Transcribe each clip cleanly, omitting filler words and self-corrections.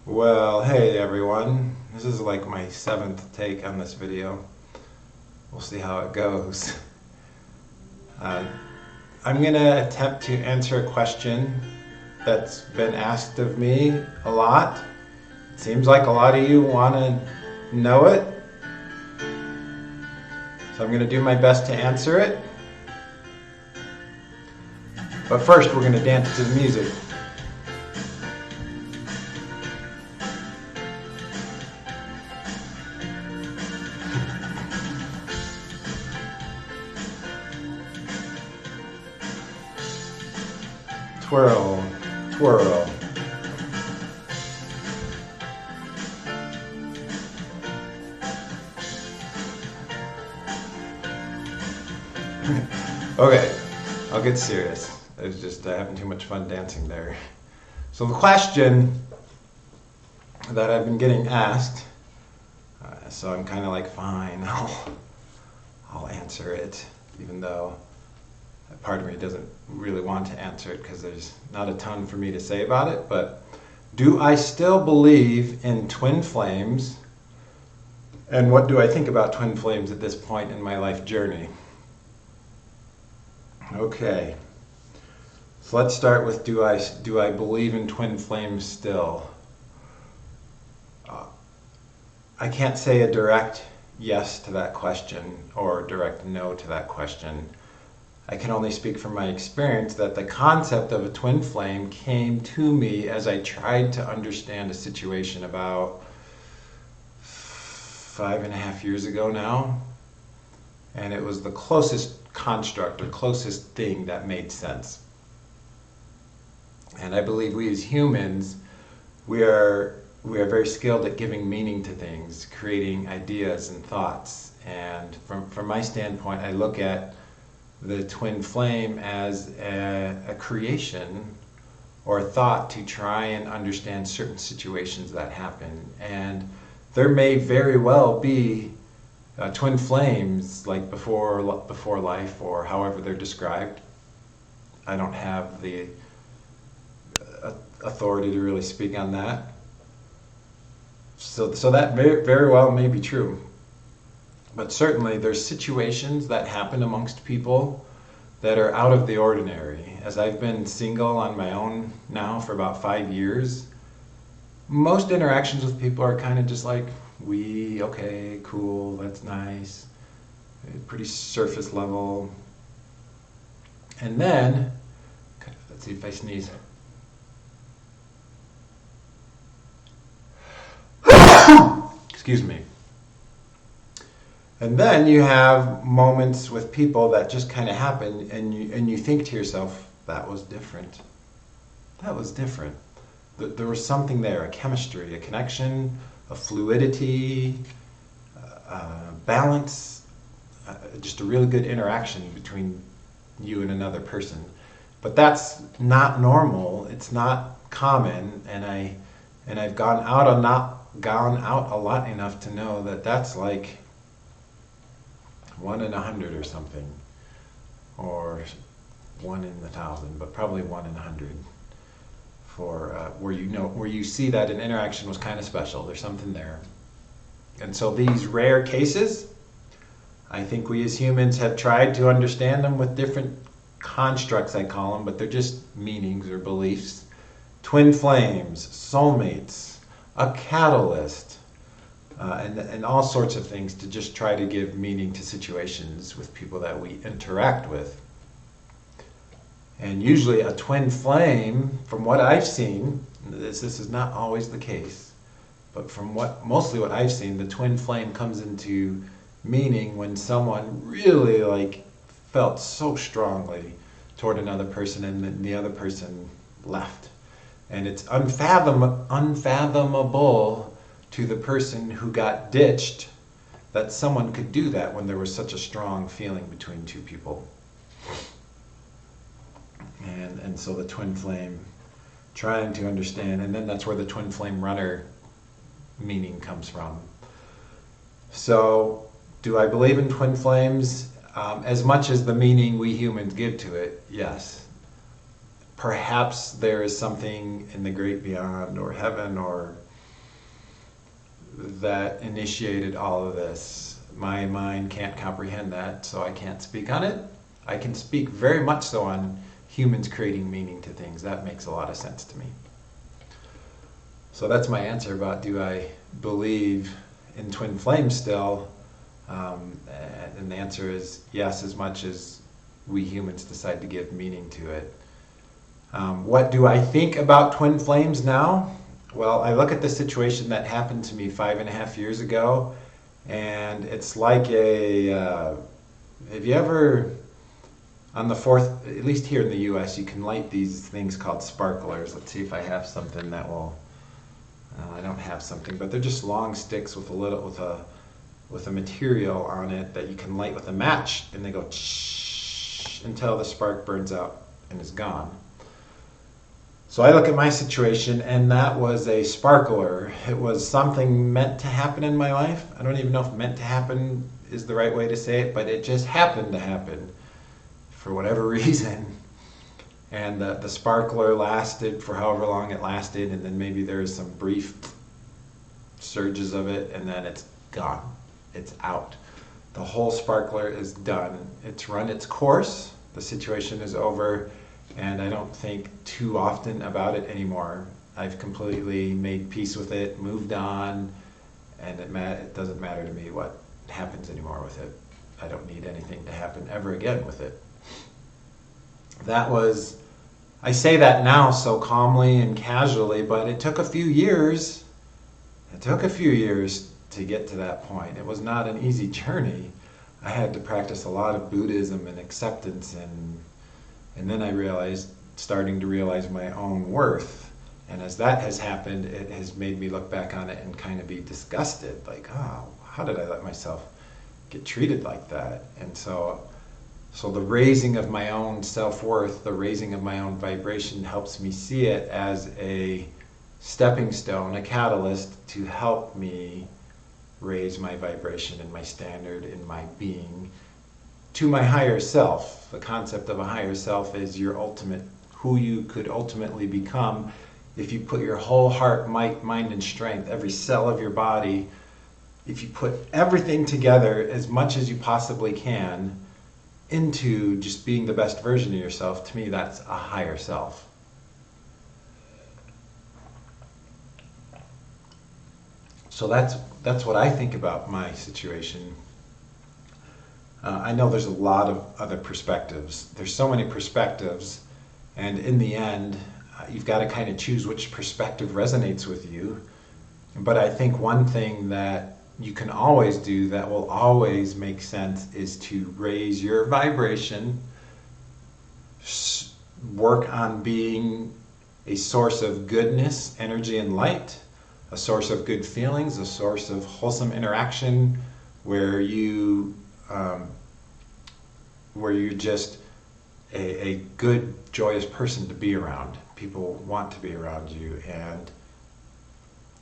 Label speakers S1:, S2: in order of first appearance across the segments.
S1: Well, hey everyone. This is like my seventh take on this video. We'll see how it goes. Uh, I'm gonna attempt to answer a question that's been asked of me a lot. It seems like a lot of you want to know it. So I'm gonna do my best to answer it. But first, we're gonna dance to the music. Twirl, twirl. Okay, I'll get serious. I was just having too much fun dancing there. So the question that I've been getting asked, so I'm kind of like, fine, I'll answer it, even though part of me doesn't really want to answer it because there's not a ton for me to say about it. But do I still believe in twin flames? And what do I think about twin flames at this point in my life journey? Okay, so let's start with do I believe in twin flames still? I can't say a direct yes to that question or direct no to that question. I can only speak from my experience that the concept of a twin flame came to me as I tried to understand a situation about 5.5 years ago now. And it was the closest construct or closest thing that made sense. And I believe we as humans, we are very skilled at giving meaning to things, creating ideas and thoughts. And from my standpoint, I look at the twin flame as a creation or a thought to try and understand certain situations that happen. And there may very well be twin flames like before life or however they're described. I don't have the authority to really speak on that. So that very well may be true. But certainly there's situations that happen amongst people that are out of the ordinary. As I've been single on my own now for about 5 years, most interactions with people are kind of just like, okay, cool, that's nice, pretty surface level. And then, let's see if I sneeze. Excuse me. And then you have moments with people that just kind of happen, and you think to yourself, that was different. That was different. There was something there, a chemistry, a connection, a fluidity, balance, just a really good interaction between you and another person. But that's not normal. It's not common, and I've gone out a lot enough to know that that's like 1 in 100 or something, or 1 in 1,000, but probably 1 in 100. For where you see that an interaction was kind of special. There's something there. And so these rare cases, I think we as humans have tried to understand them with different constructs, I call them, but they're just meanings or beliefs. Twin flames, soulmates, a catalyst, and all sorts of things to just try to give meaning to situations with people that we interact with. And usually a twin flame, from what I've seen, this is not always the case, but from mostly what I've seen, the twin flame comes into meaning when someone really felt so strongly toward another person and then the other person left. And it's unfathomable to the person who got ditched that someone could do that when there was such a strong feeling between two people. And so the twin flame, trying to understand, and then that's where the twin flame runner meaning comes from. So, do I believe in twin flames? As much as the meaning we humans give to it, yes. Perhaps there is something in the great beyond, or heaven, or that initiated all of this. My mind can't comprehend that, so I can't speak on it. I can speak very much so on humans creating meaning to things. That makes a lot of sense to me. So that's my answer about, do I believe in twin flames still? And the answer is yes, as much as we humans decide to give meaning to it. What do I think about twin flames now? Well, I look at the situation that happened to me 5.5 years ago, and it's like have you ever, on the 4th, at least here in the US, you can light these things called sparklers. Let's see if I have something that will, I don't have something, but they're just long sticks with a material on it that you can light with a match, and they go until the spark burns out and is gone. So I look at my situation, and that was a sparkler. It was something meant to happen in my life. I don't even know if meant to happen is the right way to say it, but it just happened to happen for whatever reason. And the sparkler lasted for however long it lasted, and then maybe there's some brief surges of it, and then it's gone. It's out. The whole sparkler is done. It's run its course. The situation is over, and I don't think too often about it anymore. I've completely made peace with it, moved on, and it doesn't matter to me what happens anymore with it. I don't need anything to happen ever again with it. I say that now so calmly and casually, but it took a few years. It took a few years to get to that point. It was not an easy journey. I had to practice a lot of Buddhism and acceptance, and then I starting to realize my own worth. And as that has happened, it has made me look back on it and kind of be disgusted, like, oh, how did I let myself get treated like that? And so the raising of my own self-worth, the raising of my own vibration helps me see it as a stepping stone, a catalyst to help me raise my vibration and my standard in my being to my higher self. The concept of a higher self is who you could ultimately become if you put your whole heart, might, mind, and strength, every cell of your body, if you put everything together as much as you possibly can into just being the best version of yourself. To me, that's a higher self. So that's what I think about my situation. I know there's a lot of other perspectives. There's so many perspectives, and in the end, you've got to kind of choose which perspective resonates with you. But I think one thing that you can always do that will always make sense is to raise your vibration, work on being a source of goodness, energy, and light, a source of good feelings, a source of wholesome interaction, where you're just a good, joyous person to be around. People want to be around you, and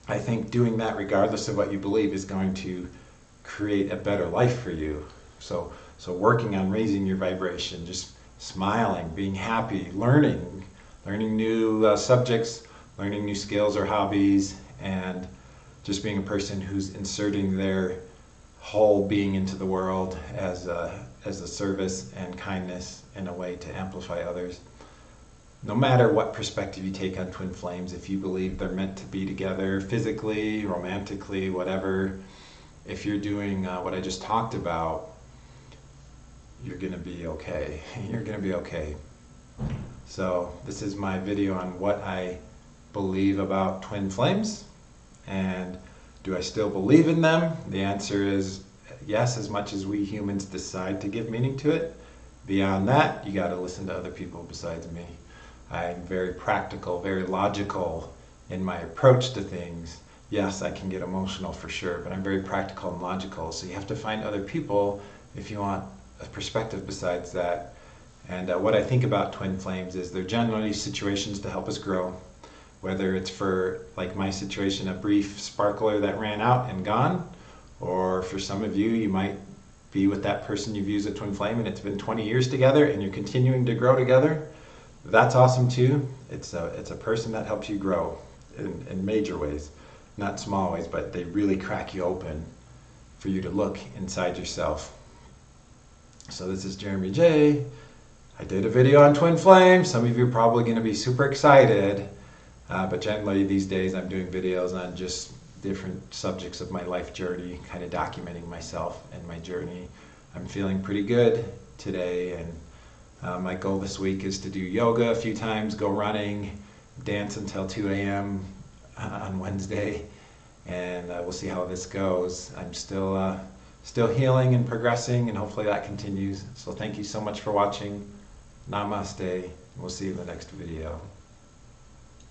S1: I think doing that, regardless of what you believe, is going to create a better life for you. So working on raising your vibration, just smiling, being happy, learning new subjects, learning new skills or hobbies, and just being a person who's inserting their whole being into the world as a service and kindness in a way to amplify others. No matter what perspective you take on twin flames, if you believe they're meant to be together physically, romantically, whatever, if you're doing what I just talked about, you're going to be okay. You're going to be okay. So this is my video on what I believe about twin flames. And do I still believe in them? The answer is yes, as much as we humans decide to give meaning to it. Beyond that, you got to listen to other people besides me. I'm very practical, very logical in my approach to things. Yes, I can get emotional for sure, but I'm very practical and logical. So you have to find other people if you want a perspective besides that. And what I think about twin flames is they're generally situations to help us grow. Whether it's for, like my situation, a brief sparkler that ran out and gone, or for some of you, you might be with that person you've used a twin flame and it's been 20 years together and you're continuing to grow together. That's awesome too. It's a person that helps you grow in major ways. not small ways, but they really crack you open for you to look inside yourself. So this is Jeremy J. I did a video on twin flames. Some of you are probably going to be super excited, but generally these days I'm doing videos on just different subjects of my life journey, kind of documenting myself and my journey. I'm feeling pretty good today, and my goal this week is to do yoga a few times, go running, dance until 2 a.m. On Wednesday, and we'll see how this goes. I'm still healing and progressing, and hopefully that continues. So thank you so much for watching. Namaste. We'll see you in the next video.